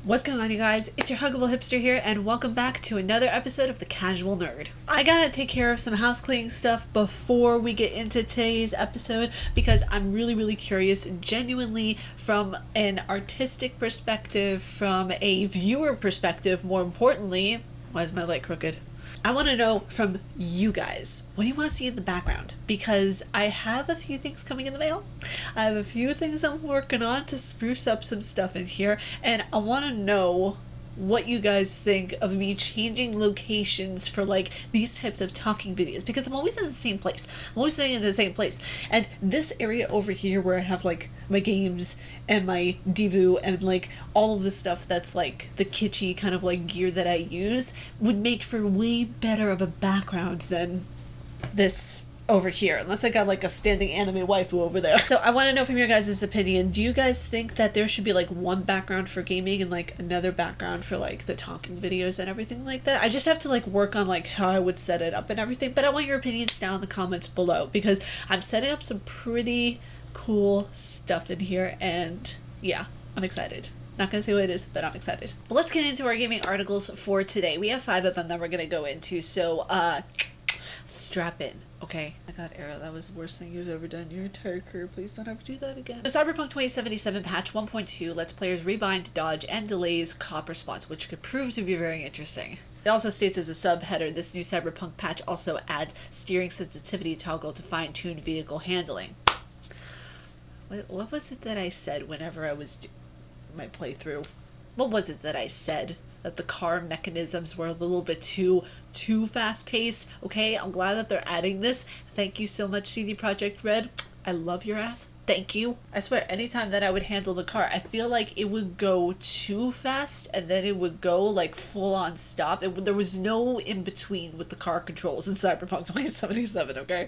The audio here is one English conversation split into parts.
What's going on, you guys? It's your huggable hipster here, and welcome back to another episode of The Casual Nerd. I gotta take care of some house cleaning stuff before we get into today's episode because I'm really curious, genuinely, from an artistic perspective, from a viewer perspective, more importantly. Why is my light crooked? I want to know from you guys, what do you want to see in the background? Because I have a few things coming in the mail. I have a few things I'm working on to spruce up some stuff in here, and I want to know what you guys think of me changing locations for like these types of talking videos, because I'm always in the same place. I'm always sitting in the same place. And this area over here where I have like my games and my iv'e and like all of the stuff that's like the kitschy kind of like gear that I use would make for way better of a background than this over here, unless I got like a standing anime waifu over there. So I want to know from your guys' opinion, do you guys think that there should be like one background for gaming and like another background for like the talking videos and everything like that? I just have to like work on like how I would set it up and everything, but I want your opinions down in the comments below because I'm setting up some pretty cool stuff in here, and yeah, I'm excited. Not gonna say what it is, but I'm excited. But let's get into our gaming articles for today. We have 5 of them that we're gonna go into, so strap in. Okay. I got Arrow. That was the worst thing you've ever done in your entire career. Please don't ever do that again. The Cyberpunk 2077 patch 1.2 lets players rebind, dodge, and delays cop response, which could prove to be very interesting. It also states as a subheader, this new Cyberpunk patch also adds steering sensitivity toggle to fine-tune vehicle handling. What was it that I said whenever I was my playthrough? What was it that I said? That the car mechanisms were a little bit too fast-paced. Okay, I'm glad that they're adding this. Thank you so much, CD Projekt Red. I love your ass. Thank you. I swear, anytime that I would handle the car, I feel like it would go too fast and then it would go like full-on stop. There was no in-between with the car controls in Cyberpunk 2077, okay?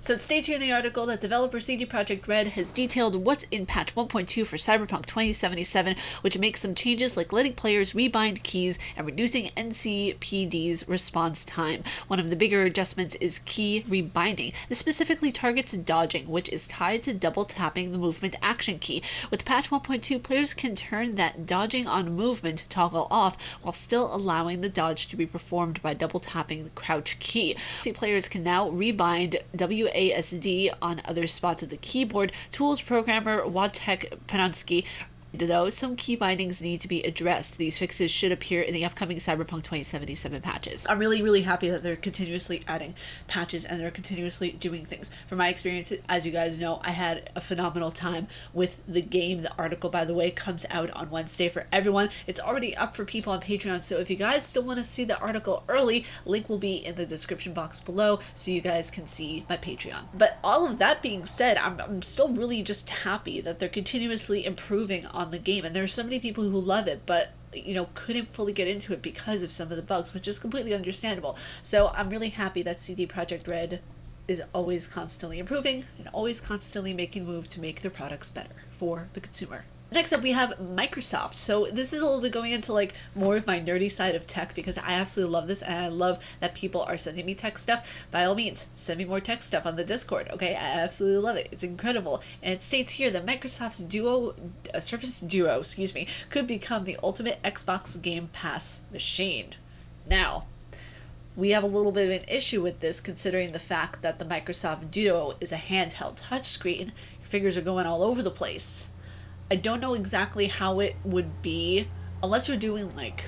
So it states here in the article that developer CD Projekt Red has detailed what's in patch 1.2 for Cyberpunk 2077, which makes some changes like letting players rebind keys and reducing NCPD's response time. One of the bigger adjustments is key rebinding. This specifically targets dodging, which is tied to double tapping the movement action key. With patch 1.2, players can turn that dodging on movement toggle off while still allowing the dodge to be performed by double tapping the crouch key. Players can now rebind WASD on other spots of the keyboard. Tools programmer Wojtek Panansky, though some key bindings need to be addressed. These fixes should appear in the upcoming Cyberpunk 2077 patches. I'm really happy that they're continuously adding patches and they're continuously doing things. From my experience, as you guys know, I had a phenomenal time with the game. The article, by the way, comes out on Wednesday for everyone. It's already up for people on Patreon, so if you guys still want to see the article early, link will be in the description box below so you guys can see my Patreon. But all of that being said, I'm still really just happy that they're continuously improving on the game, and there are so many people who love it but couldn't fully get into it because of some of the bugs, which is completely understandable. So I'm really happy that CD Projekt Red is always constantly improving and always constantly making the move to make their products better for the consumer. Next up, we have Microsoft. So this is a little bit going into like more of my nerdy side of tech because I absolutely love this, and I love that people are sending me tech stuff. By all means, send me more tech stuff on the Discord, okay? I absolutely love it. It's incredible. And it states here that Microsoft's Surface Duo, could become the ultimate Xbox Game Pass machine. Now, we have a little bit of an issue with this considering the fact that the Microsoft Duo is a handheld touchscreen. Your fingers are going all over the place. I don't know exactly how it would be unless you're doing like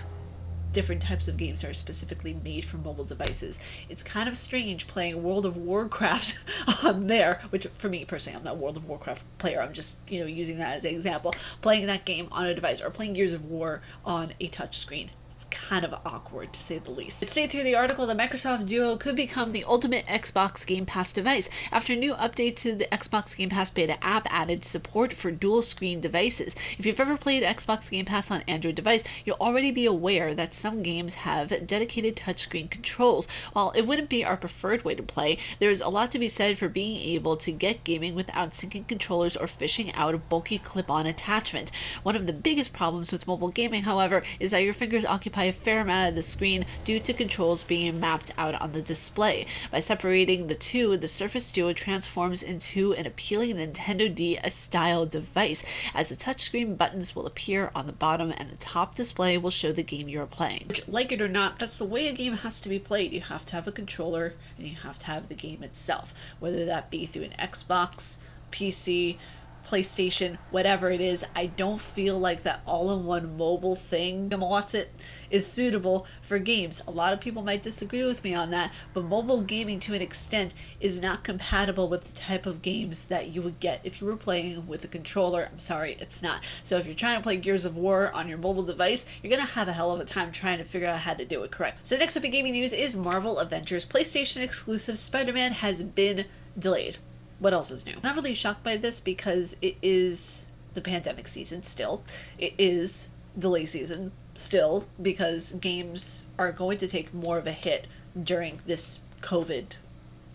different types of games that are specifically made for mobile devices. It's kind of strange playing World of Warcraft on there, which for me personally, I'm not a World of Warcraft player. I'm just, using that as an example. Playing that game on a device or playing Gears of War on a touchscreen. It's kind of awkward, to say the least. It states through the article that Microsoft Duo could become the ultimate Xbox Game Pass device after a new update to the Xbox Game Pass beta app added support for dual-screen devices. If you've ever played Xbox Game Pass on Android device, you'll already be aware that some games have dedicated touchscreen controls. While it wouldn't be our preferred way to play, there's a lot to be said for being able to get gaming without syncing controllers or fishing out a bulky clip-on attachment. One of the biggest problems with mobile gaming, however, is that your fingers occupy occupy a fair amount of the screen due to controls being mapped out on the display. By separating the two, the Surface Duo transforms into an appealing Nintendo DS-style device, as the touchscreen buttons will appear on the bottom and the top display will show the game you're playing. Which, like it or not, that's the way a game has to be played. You have to have a controller and you have to have the game itself, whether that be through an Xbox, PC, PlayStation, whatever it is. I don't feel like that all-in-one mobile thing, what's it, is suitable for games. A lot of people might disagree with me on that, but mobile gaming to an extent is not compatible with the type of games that you would get if you were playing with a controller. I'm sorry, it's not. So if you're trying to play Gears of War on your mobile device, you're gonna have a hell of a time trying to figure out how to do it correct. So next up in gaming news is Marvel Avengers PlayStation exclusive Spider-Man has been delayed. What else is new? Not really shocked by this because it is the pandemic season still. It is delay season still because games are going to take more of a hit during this COVID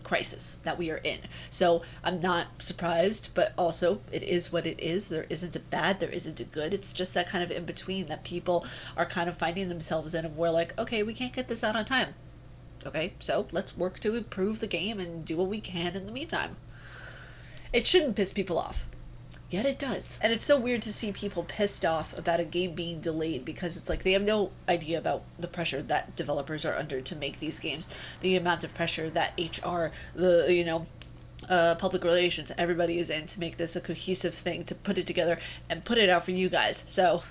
crisis that we are in. So I'm not surprised, but also it is what it is. There isn't a bad, there isn't a good. It's just that kind of in between that people are kind of finding themselves in, of where like, okay, we can't get this out on time. Okay, so let's work to improve the game and do what we can in the meantime. It shouldn't piss people off, yet it does. And it's so weird to see people pissed off about a game being delayed because it's like they have no idea about the pressure that developers are under to make these games, the amount of pressure that HR, public relations, everybody is in to make this a cohesive thing, to put it together and put it out for you guys. So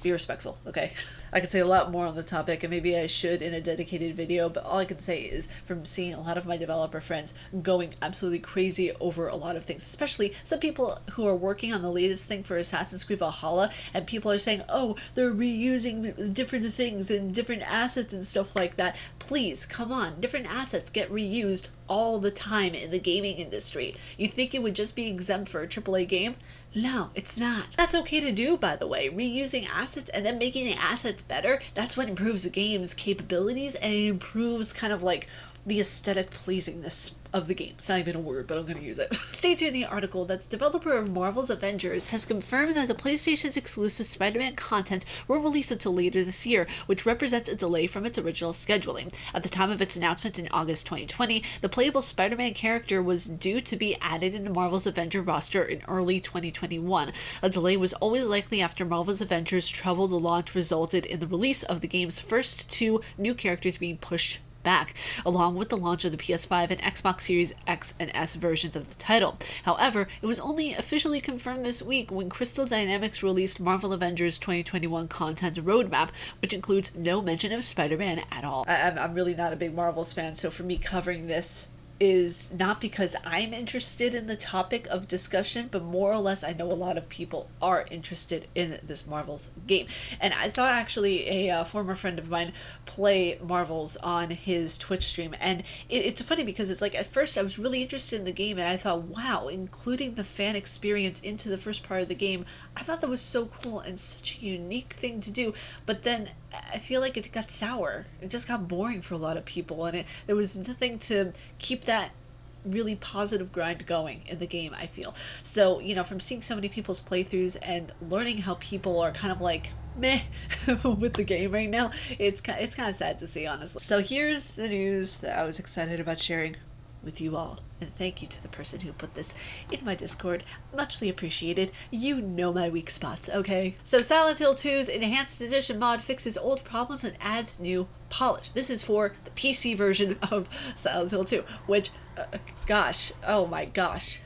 be respectful, okay? I could say a lot more on the topic, and maybe I should in a dedicated video, but all I can say is from seeing a lot of my developer friends going absolutely crazy over a lot of things, especially some people who are working on the latest thing for Assassin's Creed Valhalla, and people are saying, oh, they're reusing different things and different assets and stuff like that. Please, come on, different assets get reused all the time in the gaming industry. You think it would just be exempt for a AAA game? No, it's not. That's okay to do, by the way. Reusing assets and then making the assets better, that's what improves the game's capabilities, and it improves kind of like the aesthetic pleasingness of the game. It's not even a word, but I'm going to use it. States here in the article that the developer of Marvel's Avengers has confirmed that the PlayStation's exclusive Spider-Man content will release until later this year, which represents a delay from its original scheduling. At the time of its announcement in August 2020, the playable Spider-Man character was due to be added into Marvel's Avenger roster in early 2021. A delay was always likely after Marvel's Avengers' troubled launch resulted in the release of the game's first two new characters being pushed back, along with the launch of the PS5 and Xbox Series X and S versions of the title. However, it was only officially confirmed this week when Crystal Dynamics released Marvel Avengers 2021 content roadmap, which includes no mention of Spider-Man at all. I'm really not a big Marvels fan, so for me covering this is not because I'm interested in the topic of discussion, but more or less I know a lot of people are interested in this Marvels game. And I saw actually a former friend of mine play Marvels on his Twitch stream, and it's funny because it's like at first I was really interested in the game and I thought, wow, including the fan experience into the first part of the game, I thought that was so cool and such a unique thing to do. But then I feel like it got sour. It just got boring for a lot of people, and there was nothing to keep that really positive grind going in the game, I feel. So, from seeing so many people's playthroughs and learning how people are kind of like meh with the game right now, it's kind of sad to see, honestly. So here's the news that I was excited about sharing with you all, and thank you to the person who put this in my Discord. Muchly appreciated. You know my weak spots, okay? So Silent Hill 2's Enhanced Edition mod fixes old problems and adds new polish. This is for the PC version of Silent Hill 2, which, oh my gosh.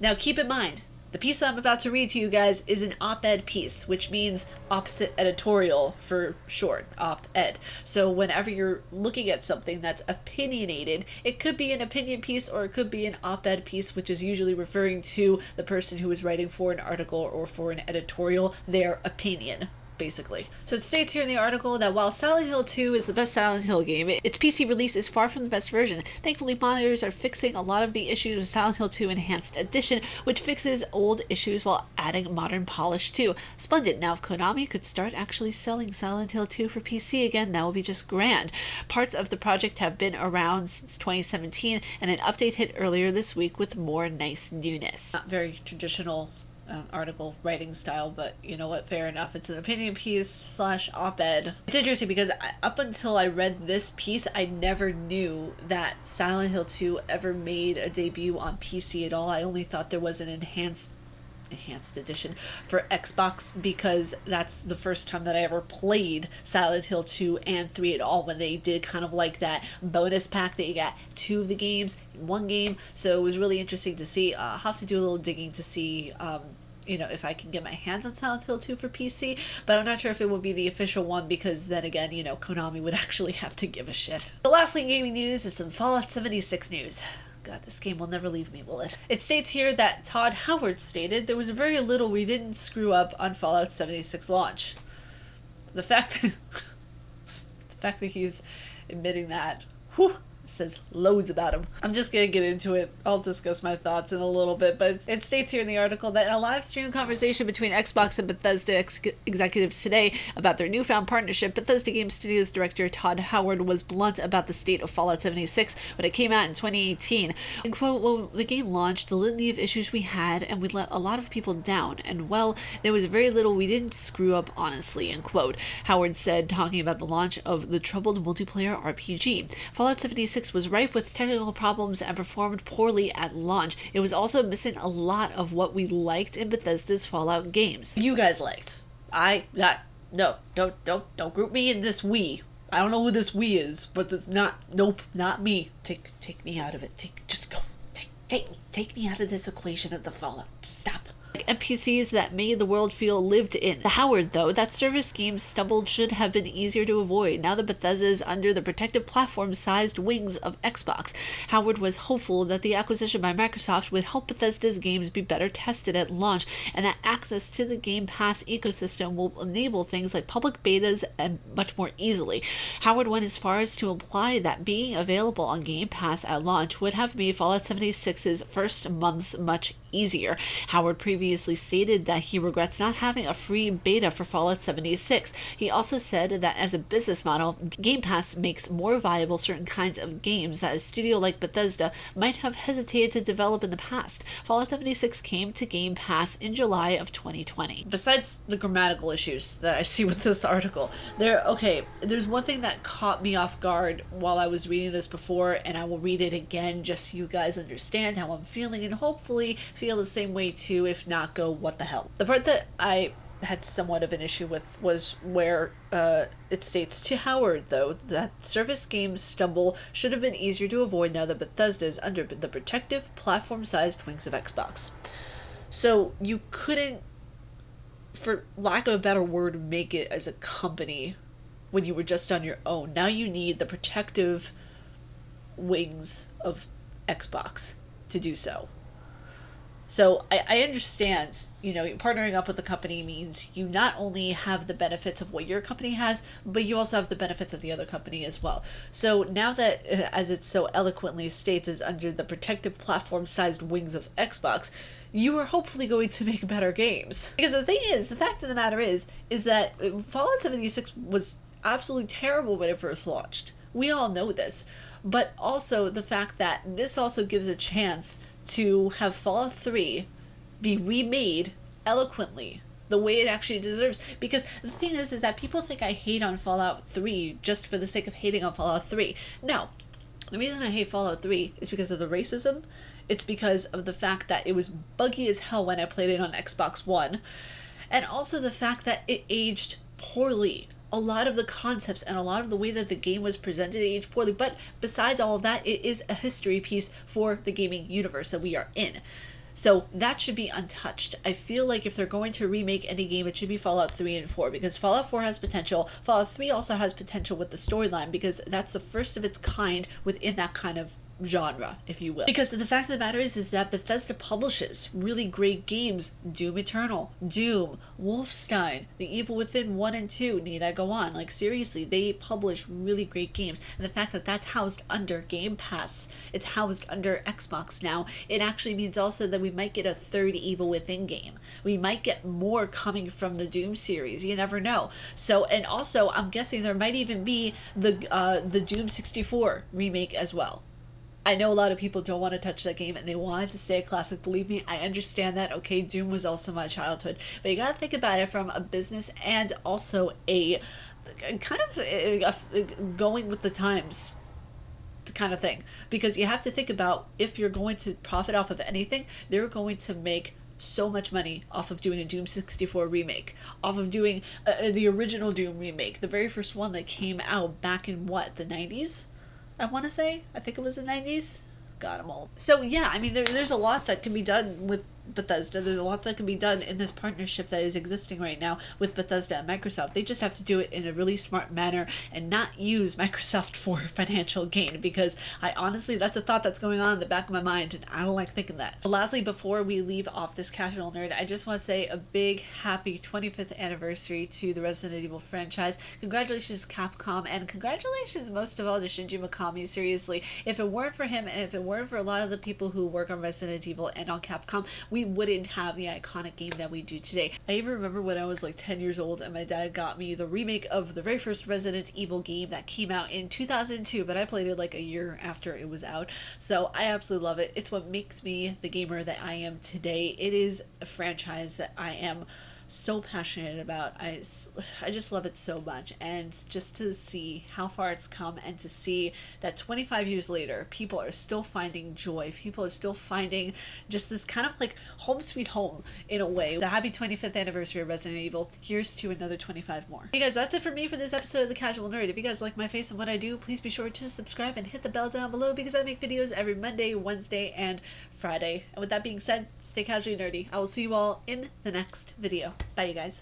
Now keep in mind, the piece I'm about to read to you guys is an op-ed piece, which means opposite editorial for short, op-ed. So whenever you're looking at something that's opinionated, it could be an opinion piece or it could be an op-ed piece, which is usually referring to the person who is writing for an article or for an editorial, their opinion, basically. So it states here in the article that while Silent Hill 2 is the best Silent Hill game, its PC release is far from the best version. Thankfully, monitors are fixing a lot of the issues with Silent Hill 2 Enhanced Edition, which fixes old issues while adding modern polish too. Splendid. Now, if Konami could start actually selling Silent Hill 2 for PC again, that would be just grand. Parts of the project have been around since 2017, and an update hit earlier this week with more nice newness. Not very traditional article writing style, but you know what, fair enough. It's an opinion piece / op-ed. It's interesting because up until I read this piece, I never knew that Silent Hill 2 ever made a debut on PC at all. I only thought there was an enhanced edition for Xbox, because that's the first time that I ever played Silent Hill 2 and 3 at all, when they did kind of like that bonus pack that you got 2 of the games in one game. So it was really interesting to see. I'll have to do a little digging to see if I can get my hands on Silent Hill 2 for PC, but I'm not sure if it would be the official one, because then again, Konami would actually have to give a shit. The last thing gaming news is some Fallout 76 news. God, this game will never leave me, will it? It states here that Tod Howard stated there was very little we didn't screw up on Fallout 76 launch. The fact that he's admitting that, says loads about him. I'm just gonna get into it. I'll discuss my thoughts in a little bit, but it states here in the article that in a live stream conversation between Xbox and Bethesda executives today about their newfound partnership, Bethesda Game Studios director Tod Howard was blunt about the state of Fallout 76 when it came out in 2018. And quote, "Well, the game launched, the litany of issues we had, and we let a lot of people down, and well, there was very little we didn't screw up, honestly," end quote. Howard said, talking about the launch of the troubled multiplayer RPG. Fallout 76 was rife with technical problems and performed poorly at launch. It was also missing a lot of what we liked in Bethesda's Fallout games. You guys liked. Don't group me in this we. I don't know who this we is, but this not me. Take me out of it. Take me out of this equation of the Fallout. Stop. NPCs that made the world feel lived in. The Howard, though, that service games stumbled should have been easier to avoid now that Bethesda is under the protective platform-sized wings of Xbox. Howard was hopeful that the acquisition by Microsoft would help Bethesda's games be better tested at launch, and that access to the Game Pass ecosystem will enable things like public betas and much more easily. Howard went as far as to imply that being available on Game Pass at launch would have made Fallout 76's first months much easier. Howard previously stated that he regrets not having a free beta for Fallout 76. He also said that as a business model, Game Pass makes more viable certain kinds of games that a studio like Bethesda might have hesitated to develop in the past. Fallout 76 came to Game Pass in July of 2020. Besides the grammatical issues that I see with this article, there's one thing that caught me off guard while I was reading this before, and I will read it again just so you guys understand how I'm feeling, and hopefully feel the same way too. If not, go what the hell. The part that I had somewhat of an issue with was where it states to Howard, though, that service games stumble should have been easier to avoid now that Bethesda is under the protective platform-sized wings of Xbox. So you couldn't, for lack of a better word, make it as a company when you were just on your own. Now you need the protective wings of Xbox to do so. So I understand, partnering up with a company means you not only have the benefits of what your company has, but you also have the benefits of the other company as well. So now that, as it so eloquently states, is under the protective platform-sized wings of Xbox, you are hopefully going to make better games. Because the fact of the matter is that Fallout 76 was absolutely terrible when it first launched. We all know this. But also the fact that this also gives a chance to have Fallout 3 be remade eloquently the way it actually deserves. Because the thing is that people think I hate on Fallout 3 just for the sake of hating on Fallout 3. No. The reason I hate Fallout 3 is because of the racism. It's because of the fact that it was buggy as hell when I played it on Xbox One. And also the fact that it aged poorly. A lot of the concepts and a lot of the way that the game was presented aged poorly. But besides all of that, it is a history piece for the gaming universe that we are in. So that should be untouched. I feel like if they're going to remake any game, it should be Fallout 3 and 4, because Fallout 4 has potential. Fallout 3 also has potential with the storyline, because that's the first of its kind within that kind of genre, if you will. Because the fact of the matter is that Bethesda publishes really great games. Doom Eternal, Doom, Wolfenstein, The Evil Within 1 and 2, need I go on? Like, seriously, they publish really great games. And the fact that that's housed under Game Pass, it's housed under Xbox now, it actually means also that we might get a third Evil Within game. We might get more coming from the Doom series. You never know. So, and also, I'm guessing there might even be the Doom 64 remake as well. I know a lot of people don't want to touch that game and they want it to stay a classic. Believe me, I understand that. Okay, Doom was also my childhood. But you gotta think about it from a business and also a kind of going with the times kind of thing. Because you have to think about, if you're going to profit off of anything, they're going to make so much money off of doing a Doom 64 remake, off of doing the original Doom remake, the very first one that came out back in what, the 90s? I want to say. I think it was the 90s. God, I'm old. So yeah, I mean, there's a lot that can be done with Bethesda. There's a lot that can be done in this partnership that is existing right now with Bethesda and Microsoft. They just have to do it in a really smart manner and not use Microsoft for financial gain, because I honestly, that's a thought that's going on in the back of my mind and I don't like thinking that. But lastly, before we leave off this casual nerd, I just want to say a big happy 25th anniversary to the Resident Evil franchise. Congratulations Capcom, and congratulations most of all to Shinji Mikami. Seriously, if it weren't for him and if it weren't for a lot of the people who work on Resident Evil and on Capcom, we wouldn't have the iconic game that we do today. I even remember when I was like 10 years old and my dad got me the remake of the very first Resident Evil game that came out in 2002, but I played it like a year after it was out. So I absolutely love it. It's what makes me the gamer that I am today. It is a franchise that I am so passionate about. I just love it so much, and just to see how far it's come and to see that 25 years later people are still finding joy, people are still finding just this kind of like home sweet home in a way. So happy 25th anniversary of Resident Evil. Here's to another 25 more. Hey guys, that's it for me for this episode of The Casual Nerd. If you guys like my face and what I do, please be sure to subscribe and hit the bell down below, because I make videos every Monday, Wednesday, and Friday. And with that being said, stay casually nerdy. I will see you all in the next video. Bye, you guys.